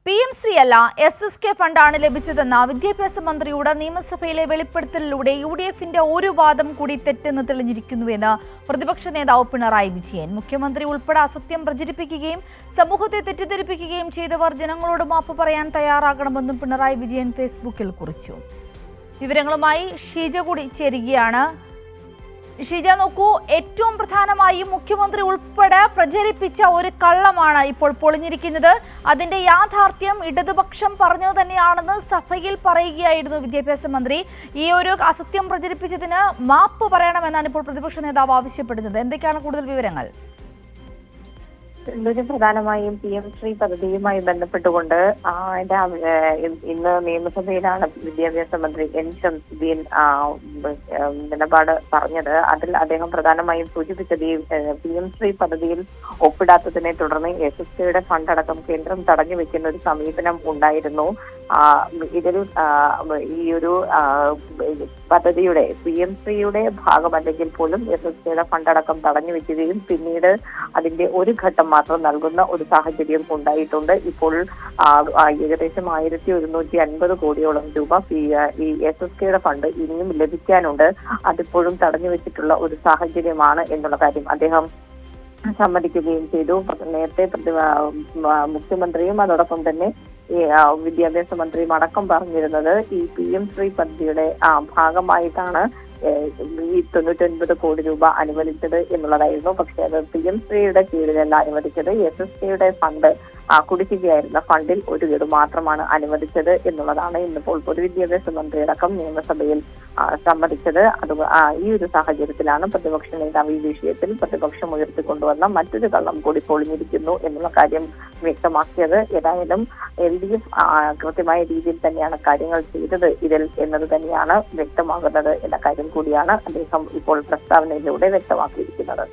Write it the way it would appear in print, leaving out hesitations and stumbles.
PM-ശ്രീ അല്ല SSK ഫണ്ടാണ് ലഭിച്ചതെന്ന വിദ്യാഭ്യാസ മന്ത്രിയുടെ നിയമസഭയിലെ വെളിപ്പെടുത്തലിലൂടെ UDF-ന്റെ ഒരു വാദം കൂടി തെറ്റെന്ന് തെളിഞ്ഞിരിക്കുന്നുവെന്ന് പ്രതിപക്ഷ നേതാവ് പിണറായി വിജയൻ. മുഖ്യമന്ത്രി ഉൾപ്പെടെ അസത്യം പ്രചരിപ്പിക്കുകയും സമൂഹത്തെ തെറ്റിദ്ധരിപ്പിക്കുകയും ചെയ്തവർ ജനങ്ങളോട് മാപ്പ് പറയാൻ തയ്യാറാകണമെന്നും പിണറായി വിജയൻ ഫേസ്ബുക്കിൽ കുറിച്ചു. വിവരങ്ങളുമായി ഷീജ കൂടി ചേരുകയാണ്. ഷീജ, നോക്കൂ, ഏറ്റവും പ്രധാനമായും മുഖ്യമന്ത്രി ഉൾപ്പെടെ പ്രചരിപ്പിച്ച ഒരു കള്ളമാണ് ഇപ്പോൾ പൊളിഞ്ഞിരിക്കുന്നത്. അതിന്റെ യാഥാർത്ഥ്യം ഇടതുപക്ഷം പറഞ്ഞത് തന്നെയാണെന്ന് സഭയിൽ പറയുകയായിരുന്നു വിദ്യാഭ്യാസ മന്ത്രി. ഈ ഒരു അസത്യം പ്രചരിപ്പിച്ചതിന് മാപ്പ് പറയണമെന്നാണ് ഇപ്പോൾ പ്രതിപക്ഷ നേതാവ് ആവശ്യപ്പെടുന്നത്. എന്തൊക്കെയാണ് കൂടുതൽ വിവരങ്ങൾ? പ്രധാനമായും PM-ശ്രീ പദ്ധതിയുമായി ബന്ധപ്പെട്ടുകൊണ്ട് ഇന്ന് നിയമസഭയിലാണ് വിദ്യാഭ്യാസ മന്ത്രി N. ഷംസുദ്ദീൻ നിലപാട് പറഞ്ഞത്. അതിൽ അദ്ദേഹം പ്രധാനമായും സൂചിപ്പിച്ചത് PM-ശ്രീ പദ്ധതിയിൽ ഒപ്പിടാത്തതിനെ തുടർന്ന് SSKയുടെ ഫണ്ട് അടക്കം കേന്ദ്രം തടഞ്ഞു വെക്കുന്ന ഒരു സമീപനം ഉണ്ടായിരുന്നു. ഇതിൽ ഈ ഒരു പദ്ധതിയുടെ PM-ശ്രീയുടെ ഭാഗമല്ലെങ്കിൽ പോലും SSKയുടെ ഫണ്ട് അടക്കം തടഞ്ഞു വെക്കുകയും പിന്നീട് അതിന്റെ ഒരു ഘട്ടം മാത്രം നൽകുന്ന ഒരു സാഹചര്യം ഉണ്ടായിട്ടുണ്ട്. ഇപ്പോൾ ഏകദേശം 1150 കോടിയോളം രൂപ ഈ SSKയുടെ ഫണ്ട് ഇനിയും ലഭിക്കാനുണ്ട്. അതിപ്പോഴും തടഞ്ഞു വെച്ചിട്ടുള്ള ഒരു സാഹചര്യമാണ് എന്നുള്ള കാര്യം അദ്ദേഹം സമ്മതിക്കുകയും ചെയ്തു. നേരത്തെ മുഖ്യമന്ത്രിയും അതോടൊപ്പം തന്നെ വിദ്യാഭ്യാസ മന്ത്രിയും അടക്കം പറഞ്ഞിരുന്നത് ഈ PM-ശ്രീ പദ്ധതിയുടെ ഭാഗമായിട്ടാണ് ഈ 99 കോടി രൂപ അനുവദിച്ചത് എന്നുള്ളതായിരുന്നു. പക്ഷെ അത് PM-ശ്രീയുടെ കീഴിലല്ല അനുവദിച്ചത്. SSKയുടെ ഫണ്ട് കുടിശ്ശികയായിരുന്ന ഫണ്ടിൽ ഒരു ഗഡു മാത്രമാണ് അനുവദിച്ചത് എന്നുള്ളതാണ് ഇന്നിപ്പോൾ പൊതുവിദ്യാഭ്യാസ മന്ത്രി അടക്കം നിയമസഭയിൽ സമ്മതിച്ചത്. ഈ ഒരു സാഹചര്യത്തിലാണ് പ്രതിപക്ഷ നേതാവ് ഈ വിഷയത്തിൽ പ്രതിപക്ഷം ഉയർത്തിക്കൊണ്ടുവന്ന മറ്റൊരു കള്ളം കൂടി പൊളിഞ്ഞിരിക്കുന്നു എന്നുള്ള കാര്യം വ്യക്തമാക്കിയത്. ഏതായാലും LDF കൃത്യമായ രീതിയിൽ തന്നെയാണ് കാര്യങ്ങൾ ചെയ്തത് ഇതിൽ എന്നത് തന്നെയാണ് വ്യക്തമാകുന്നത് എന്ന കാര്യം കൂടിയാണ് അദ്ദേഹം ഇപ്പോൾ പ്രസ്താവനയിലൂടെ വ്യക്തമാക്കിയിരിക്കുന്നത്.